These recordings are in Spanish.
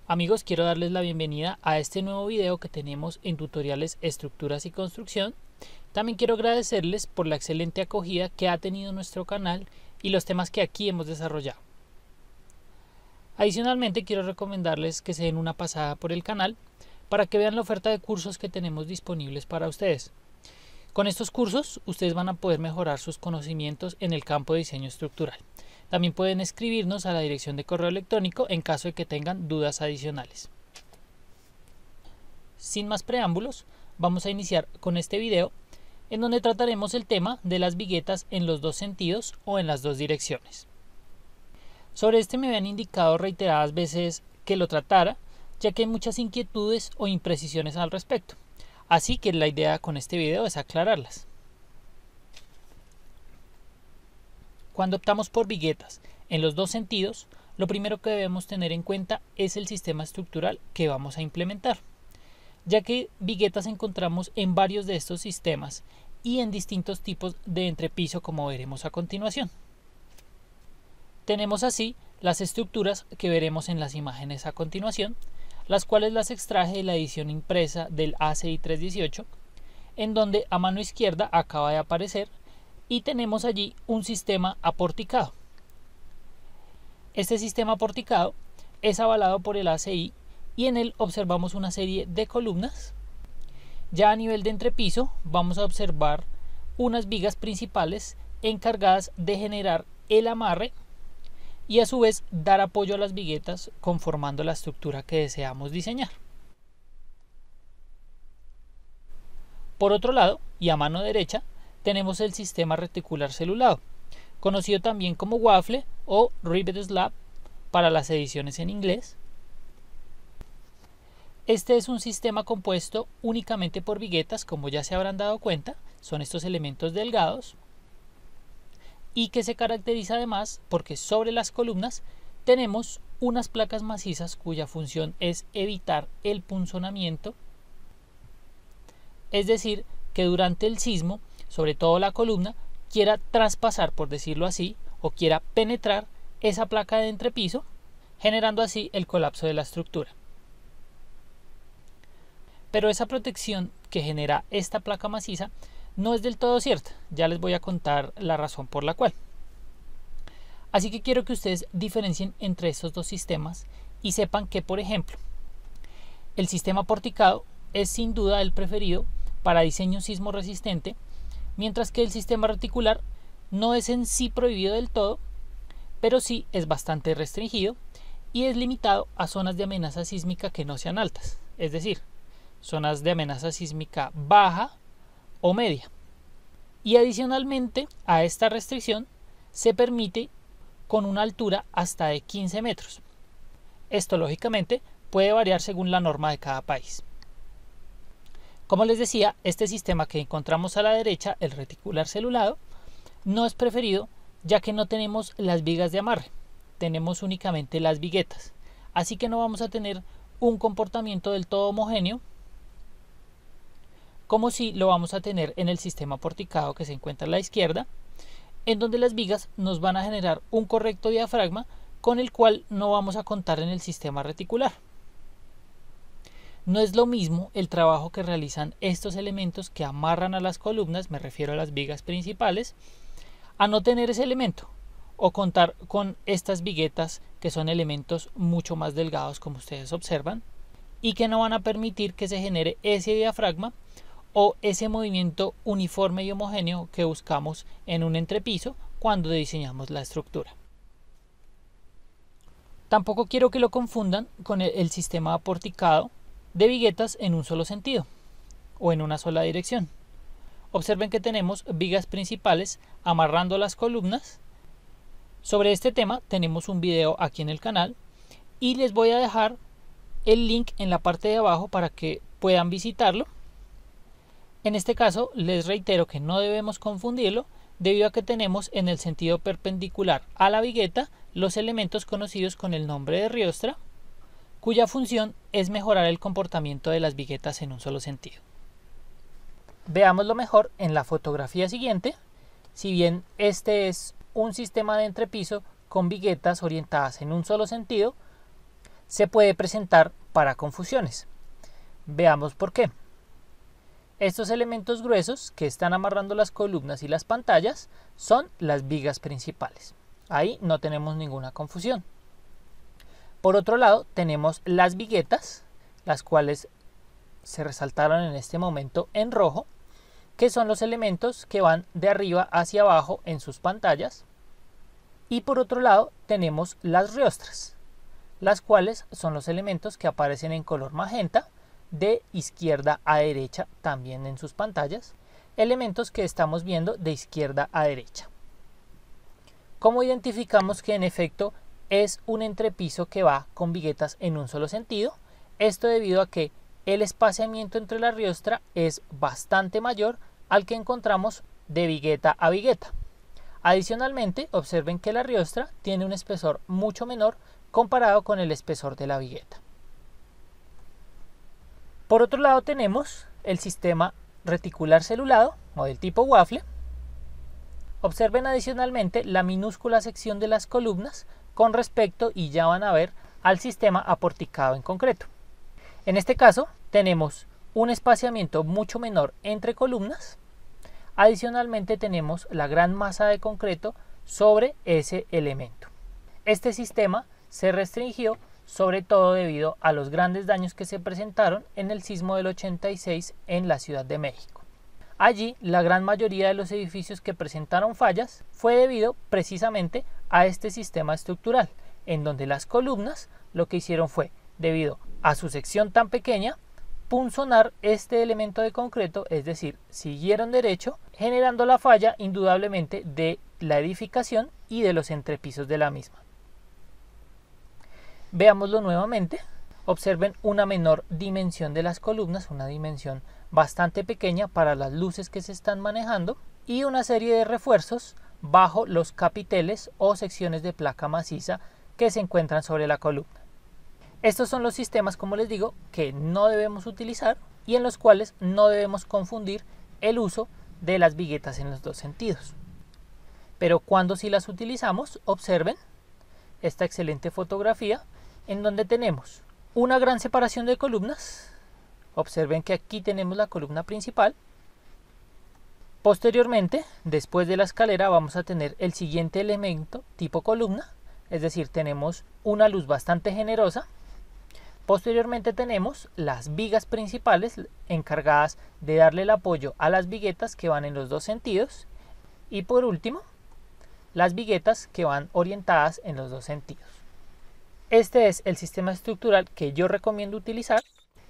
Amigos, quiero darles la bienvenida a este nuevo video que tenemos en tutoriales estructuras y construcción. También quiero agradecerles por la excelente acogida que ha tenido nuestro canal y los temas que aquí hemos desarrollado. Adicionalmente, quiero recomendarles que se den una pasada por el canal para que vean la oferta de cursos que tenemos disponibles para ustedes. Con estos cursos, ustedes van a poder mejorar sus conocimientos en el campo de diseño estructural. También pueden escribirnos a la dirección de correo electrónico en caso de que tengan dudas adicionales. Sin más preámbulos, vamos a iniciar con este video en donde trataremos el tema de las viguetas en los dos sentidos o en las dos direcciones. Sobre este me habían indicado reiteradas veces que lo tratara, ya que hay muchas inquietudes o imprecisiones al respecto. Así que la idea con este video es aclararlas. Cuando optamos por viguetas en los dos sentidos, lo primero que debemos tener en cuenta es el sistema estructural que vamos a implementar, ya que viguetas encontramos en varios de estos sistemas y en distintos tipos de entrepiso, como veremos a continuación. Tenemos así las estructuras que veremos en las imágenes a continuación, las cuales las extraje de la edición impresa del ACI 318, en donde a mano izquierda acaba de aparecer y tenemos allí un sistema aporticado. Este sistema aporticado es avalado por el ACI y en él observamos una serie de columnas. Ya a nivel de entrepiso vamos a observar unas vigas principales encargadas de generar el amarre y a su vez dar apoyo a las viguetas conformando la estructura que deseamos diseñar. Por otro lado, y a mano derecha, tenemos el sistema reticular celulado, conocido también como waffle o rivet slab para las ediciones en inglés. Este es un sistema compuesto únicamente por viguetas, como ya se habrán dado cuenta, son estos elementos delgados, y que se caracteriza además porque sobre las columnas tenemos unas placas macizas cuya función es evitar el punzonamiento, es decir, que durante el sismo, sobre todo la columna, quiera traspasar, por decirlo así, o quiera penetrar esa placa de entrepiso, generando así el colapso de la estructura. Pero esa protección que genera esta placa maciza no es del todo cierta, ya les voy a contar la razón por la cual. Así que quiero que ustedes diferencien entre estos dos sistemas y sepan que, por ejemplo, el sistema porticado es sin duda el preferido para diseño sismo resistente, mientras que el sistema reticular no es en sí prohibido del todo, pero sí es bastante restringido y es limitado a zonas de amenaza sísmica que no sean altas, es decir, zonas de amenaza sísmica baja o media. Y adicionalmente a esta restricción se permite con una altura hasta de 15 metros. Esto lógicamente puede variar según la norma de cada país. Como les decía, este sistema que encontramos a la derecha, el reticular celulado, no es preferido ya que no tenemos las vigas de amarre, tenemos únicamente las viguetas, así que no vamos a tener un comportamiento del todo homogéneo como si lo vamos a tener en el sistema porticado que se encuentra a la izquierda, en donde las vigas nos van a generar un correcto diafragma con el cual no vamos a contar en el sistema reticular. No es lo mismo el trabajo que realizan estos elementos que amarran a las columnas, me refiero a las vigas principales, a no tener ese elemento o contar con estas viguetas que son elementos mucho más delgados, como ustedes observan, y que no van a permitir que se genere ese diafragma o ese movimiento uniforme y homogéneo que buscamos en un entrepiso cuando diseñamos la estructura. Tampoco quiero que lo confundan con el sistema aporticado de viguetas en un solo sentido o en una sola dirección. Observen que tenemos vigas principales amarrando las columnas. Sobre este tema tenemos un video aquí en el canal y les voy a dejar el link en la parte de abajo para que puedan visitarlo. En este caso les reitero que no debemos confundirlo debido a que tenemos en el sentido perpendicular a la vigueta los elementos conocidos con el nombre de riostra, cuya función es mejorar el comportamiento de las viguetas en un solo sentido. Veámoslo mejor en la fotografía siguiente. Si bien este es un sistema de entrepiso con viguetas orientadas en un solo sentido, se puede presentar para confusiones. Veamos por qué. Estos elementos gruesos que están amarrando las columnas y las pantallas son las vigas principales. Ahí no tenemos ninguna confusión. Por otro lado, tenemos las viguetas, las cuales se resaltaron en este momento en rojo, que son los elementos que van de arriba hacia abajo en sus pantallas. Y por otro lado, tenemos las riostras, las cuales son los elementos que aparecen en color magenta, de izquierda a derecha también en sus pantallas, elementos que estamos viendo de izquierda a derecha. ¿Cómo identificamos que en efecto es un entrepiso que va con viguetas en un solo sentido? Esto debido a que el espaciamiento entre la riostra es bastante mayor al que encontramos de vigueta a vigueta. Adicionalmente, observen que la riostra tiene un espesor mucho menor comparado con el espesor de la vigueta. Por otro lado tenemos el sistema reticular celulado o del tipo waffle. Observen adicionalmente la minúscula sección de las columnas con respecto, y ya van a ver, al sistema aporticado en concreto. En este caso tenemos un espaciamiento mucho menor entre columnas. Adicionalmente tenemos la gran masa de concreto sobre ese elemento. Este sistema se restringió sobre todo debido a los grandes daños que se presentaron en el sismo del 86 en la Ciudad de México. Allí, la gran mayoría de los edificios que presentaron fallas fue debido precisamente a este sistema estructural, en donde las columnas lo que hicieron fue, debido a su sección tan pequeña, punzonar este elemento de concreto, es decir, siguieron derecho, generando la falla indudablemente de la edificación y de los entrepisos de la misma. Veámoslo nuevamente. Observen una menor dimensión de las columnas, una dimensión bastante pequeña para las luces que se están manejando, y una serie de refuerzos bajo los capiteles o secciones de placa maciza que se encuentran sobre la columna. Estos son los sistemas, como les digo, que no debemos utilizar y en los cuales no debemos confundir el uso de las viguetas en los dos sentidos. Pero cuando sí las utilizamos, observen esta excelente fotografía en donde tenemos una gran separación de columnas. Observen que aquí tenemos la columna principal. Posteriormente, después de la escalera, vamos a tener el siguiente elemento tipo columna, es decir, tenemos una luz bastante generosa. Posteriormente tenemos las vigas principales encargadas de darle el apoyo a las viguetas que van en los dos sentidos, y por último las viguetas que van orientadas en los dos sentidos. Este es el sistema estructural que yo recomiendo utilizar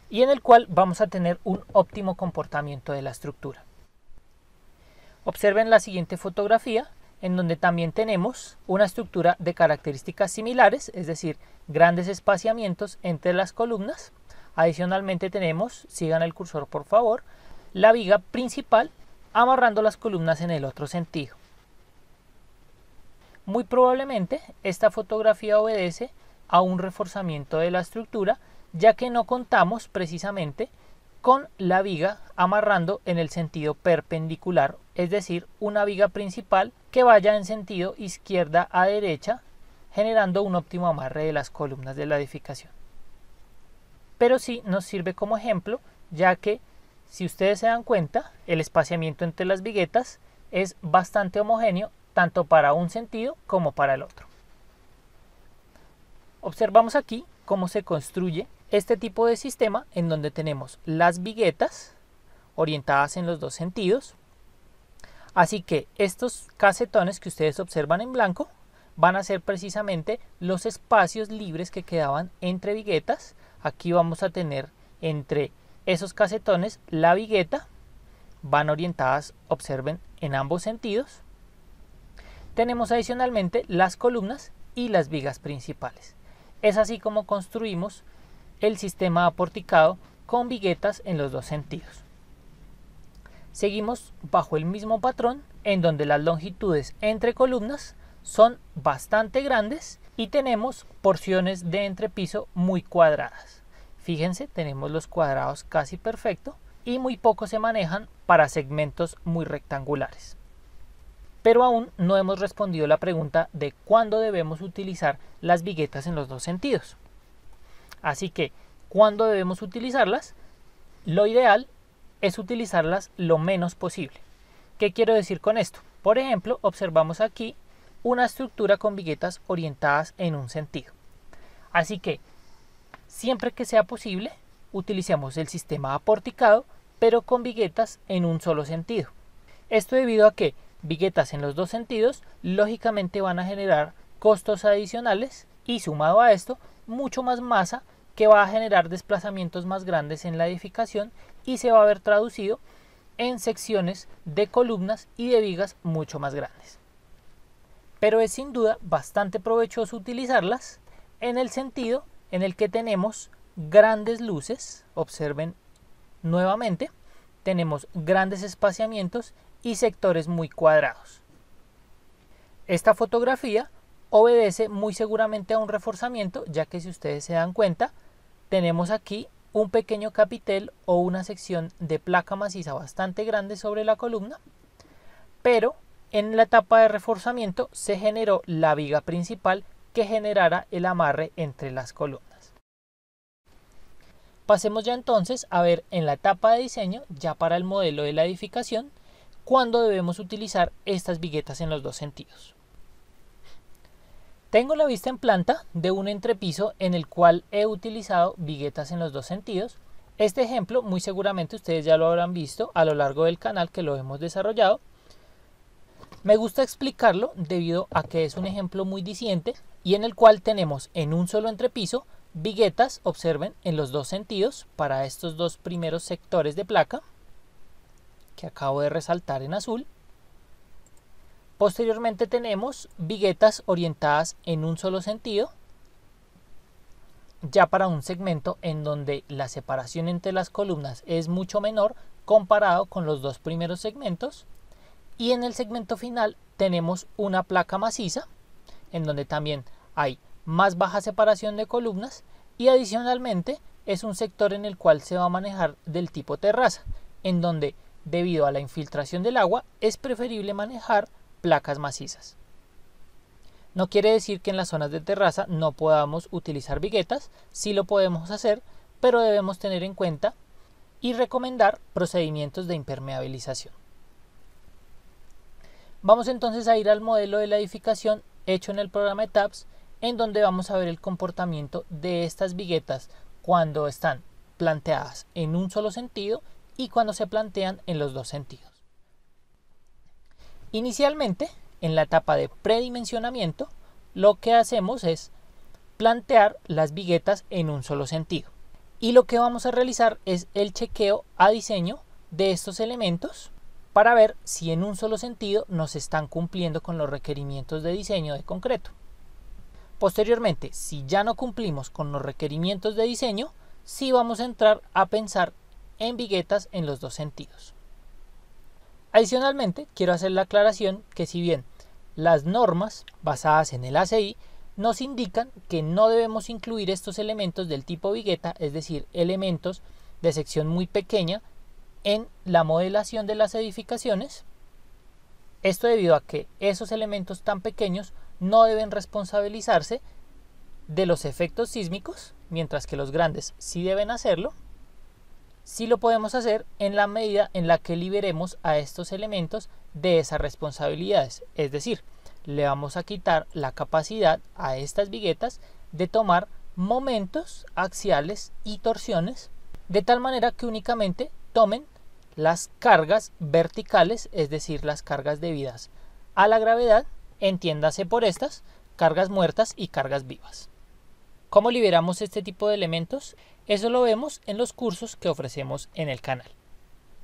y en el cual vamos a tener un óptimo comportamiento de la estructura. Observen la siguiente fotografía, en donde también tenemos una estructura de características similares, es decir, grandes espaciamientos entre las columnas. Adicionalmente tenemos, sigan el cursor por favor, la viga principal amarrando las columnas en el otro sentido. Muy probablemente esta fotografía obedece a un reforzamiento de la estructura, ya que no contamos precisamente con la viga amarrando en el sentido perpendicular, es decir, una viga principal que vaya en sentido izquierda a derecha, generando un óptimo amarre de las columnas de la edificación. Pero sí nos sirve como ejemplo, ya que si ustedes se dan cuenta, el espaciamiento entre las viguetas es bastante homogéneo tanto para un sentido como para el otro. Observamos aquí cómo se construye este tipo de sistema, en donde tenemos las viguetas orientadas en los dos sentidos. Así que estos casetones que ustedes observan en blanco van a ser precisamente los espacios libres que quedaban entre viguetas. Aquí vamos a tener entre esos casetones la vigueta, van orientadas, observen, en ambos sentidos. Tenemos adicionalmente las columnas y las vigas principales. Es así como construimos el sistema aporticado con viguetas en los dos sentidos. Seguimos bajo el mismo patrón, en donde las longitudes entre columnas son bastante grandes y tenemos porciones de entrepiso muy cuadradas. Fíjense, tenemos los cuadrados casi perfectos y muy pocos se manejan para segmentos muy rectangulares. Pero aún no hemos respondido la pregunta de cuándo debemos utilizar las viguetas en los dos sentidos. Así que, ¿cuándo debemos utilizarlas? Lo ideal es utilizarlas lo menos posible. ¿Qué quiero decir con esto? Por ejemplo, observamos aquí una estructura con viguetas orientadas en un sentido. Así que, siempre que sea posible, utilicemos el sistema aporticado, pero con viguetas en un solo sentido. Esto debido a que viguetas en los dos sentidos, lógicamente van a generar costos adicionales y sumado a esto, mucho más masa que va a generar desplazamientos más grandes en la edificación y se va a ver traducido en secciones de columnas y de vigas mucho más grandes. Pero es sin duda bastante provechoso utilizarlas en el sentido en el que tenemos grandes luces. Observen nuevamente, tenemos grandes espaciamientos y sectores muy cuadrados. Esta fotografía obedece muy seguramente a un reforzamiento, ya que si ustedes se dan cuenta, tenemos aquí un pequeño capitel o una sección de placa maciza bastante grande sobre la columna, pero en la etapa de reforzamiento se generó la viga principal que generara el amarre entre las columnas. Pasemos ya entonces a ver en la etapa de diseño, ya para el modelo de la edificación, cuándo debemos utilizar estas viguetas en los dos sentidos. Tengo la vista en planta de un entrepiso en el cual he utilizado viguetas en los dos sentidos. Este ejemplo muy seguramente ustedes ya lo habrán visto a lo largo del canal que lo hemos desarrollado. Me gusta explicarlo debido a que es un ejemplo muy diciente y en el cual tenemos en un solo entrepiso viguetas, observen, en los dos sentidos para estos dos primeros sectores de placa que acabo de resaltar en azul. Posteriormente tenemos viguetas orientadas en un solo sentido, ya para un segmento en donde la separación entre las columnas es mucho menor comparado con los dos primeros segmentos. Y en el segmento final tenemos una placa maciza, en donde también hay más baja separación de columnas y adicionalmente es un sector en el cual se va a manejar del tipo terraza, en donde debido a la infiltración del agua es preferible manejar placas macizas. No quiere decir que en las zonas de terraza no podamos utilizar viguetas, sí lo podemos hacer, pero debemos tener en cuenta y recomendar procedimientos de impermeabilización. Vamos entonces a ir al modelo de la edificación hecho en el programa ETABS, en donde vamos a ver el comportamiento de estas viguetas cuando están planteadas en un solo sentido y cuando se plantean en los dos sentidos. Inicialmente, en la etapa de predimensionamiento, lo que hacemos es plantear las viguetas en un solo sentido. Y lo que vamos a realizar es el chequeo a diseño de estos elementos para ver si en un solo sentido nos están cumpliendo con los requerimientos de diseño de concreto. Posteriormente, si ya no cumplimos con los requerimientos de diseño, sí vamos a entrar a pensar en viguetas en los dos sentidos. Adicionalmente, quiero hacer la aclaración que si bien las normas basadas en el ACI nos indican que no debemos incluir estos elementos del tipo vigueta, es decir, elementos de sección muy pequeña, en la modelación de las edificaciones. Esto debido a que esos elementos tan pequeños no deben responsabilizarse de los efectos sísmicos, mientras que los grandes sí deben hacerlo. Sí lo podemos hacer en la medida en la que liberemos a estos elementos de esas responsabilidades, es decir, le vamos a quitar la capacidad a estas viguetas de tomar momentos axiales y torsiones, de tal manera que únicamente tomen las cargas verticales, es decir, las cargas debidas a la gravedad, entiéndase por estas, cargas muertas y cargas vivas. ¿Cómo liberamos este tipo de elementos? Eso lo vemos en los cursos que ofrecemos en el canal.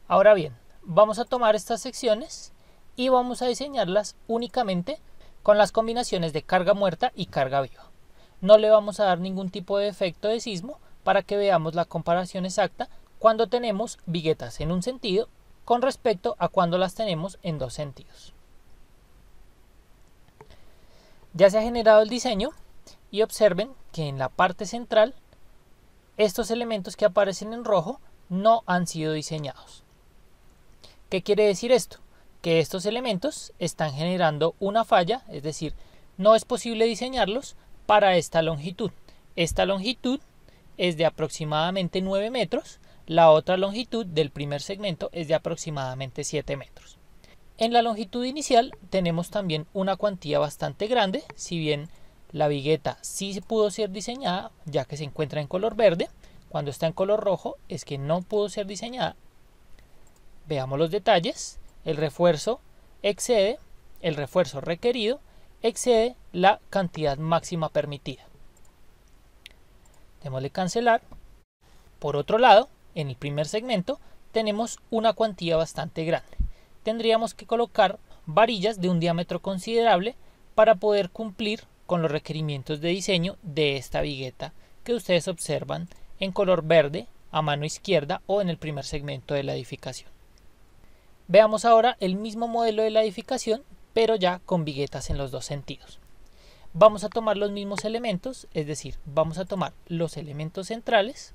Ahora bien, vamos a tomar estas secciones y vamos a diseñarlas únicamente con las combinaciones de carga muerta y carga viva. No le vamos a dar ningún tipo de efecto de sismo para que veamos la comparación exacta cuando tenemos viguetas en un sentido con respecto a cuando las tenemos en dos sentidos. Ya se ha generado el diseño y observen que en la parte central estos elementos que aparecen en rojo no han sido diseñados. ¿Qué quiere decir esto? Que estos elementos están generando una falla, es decir, no es posible diseñarlos para esta longitud. Esta longitud es de aproximadamente 9 metros, la otra longitud del primer segmento es de aproximadamente 7 metros. En la longitud inicial tenemos también una cuantía bastante grande, si bien la vigueta sí pudo ser diseñada ya que se encuentra en color verde. Cuando está en color rojo es que no pudo ser diseñada. Veamos los detalles. El refuerzo requerido excede la cantidad máxima permitida. Démosle cancelar. Por otro lado, en el primer segmento tenemos una cuantía bastante grande. Tendríamos que colocar varillas de un diámetro considerable para poder cumplir con los requerimientos de diseño de esta vigueta que ustedes observan en color verde a mano izquierda o en el primer segmento de la edificación. Veamos ahora el mismo modelo de la edificación, pero ya con viguetas en los dos sentidos. Vamos a tomar los mismos elementos, es decir, vamos a tomar los elementos centrales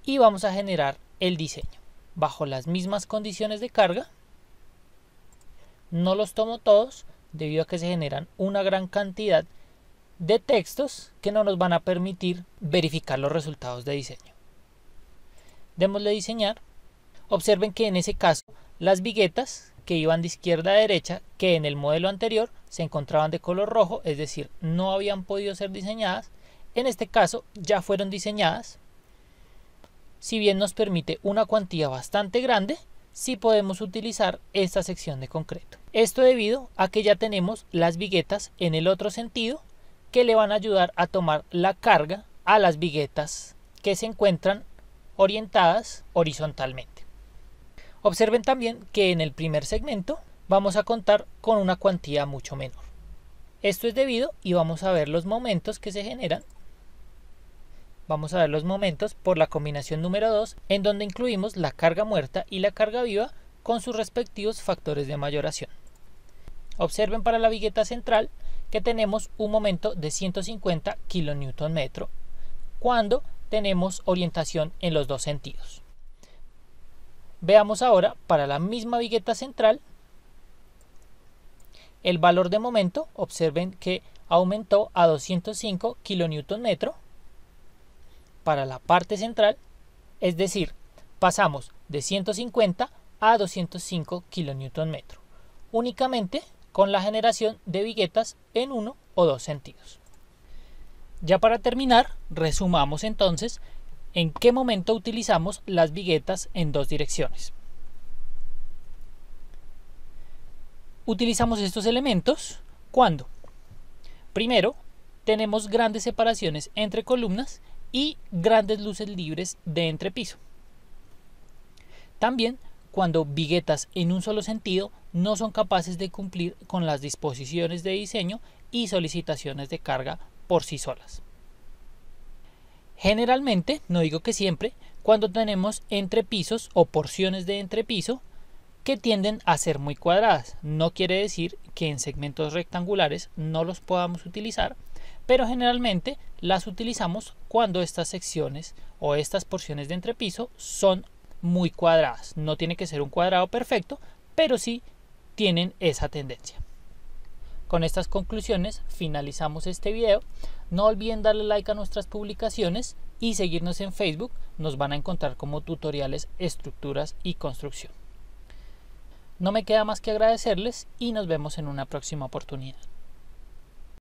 y vamos a generar el diseño bajo las mismas condiciones de carga. No los tomo todos debido a que se generan una gran cantidad de textos que no nos van a permitir verificar los resultados de diseño. Démosle diseñar. Observen que en ese caso las viguetas que iban de izquierda a derecha, que en el modelo anterior se encontraban de color rojo, es decir, no habían podido ser diseñadas, en este caso ya fueron diseñadas. Si bien nos permite una cuantía bastante grande, sí podemos utilizar esta sección de concreto. Esto debido a que ya tenemos las viguetas en el otro sentido que le van a ayudar a tomar la carga a las viguetas que se encuentran orientadas horizontalmente. Observen también que en el primer segmento vamos a contar con una cuantía mucho menor. Esto es debido y vamos a ver los momentos que se generan. Vamos a ver los momentos por la combinación número 2, en donde incluimos la carga muerta y la carga viva con sus respectivos factores de mayoración. Observen para la vigueta central que tenemos un momento de 150 kN cuando tenemos orientación en los dos sentidos. Veamos ahora para la misma vigueta central el valor de momento. Observen que aumentó a 205 kN para la parte central, es decir, pasamos de 150 a 205 kN, únicamente con la generación de viguetas en uno o dos sentidos. Ya para terminar, resumamos entonces en qué momento utilizamos las viguetas en dos direcciones. Utilizamos estos elementos cuando, primero, tenemos grandes separaciones entre columnas y grandes luces libres de entrepiso. También cuando viguetas en un solo sentido no son capaces de cumplir con las disposiciones de diseño y solicitaciones de carga por sí solas. Generalmente, no digo que siempre, cuando tenemos entrepisos o porciones de entrepiso que tienden a ser muy cuadradas. No quiere decir que en segmentos rectangulares no los podamos utilizar, pero generalmente las utilizamos cuando estas secciones o estas porciones de entrepiso son muy cuadradas. No tiene que ser un cuadrado perfecto, pero sí tienen esa tendencia. Con estas conclusiones finalizamos este video. No olviden darle like a nuestras publicaciones y seguirnos en Facebook. Nos van a encontrar como tutoriales, estructuras y construcción. No me queda más que agradecerles y nos vemos en una próxima oportunidad.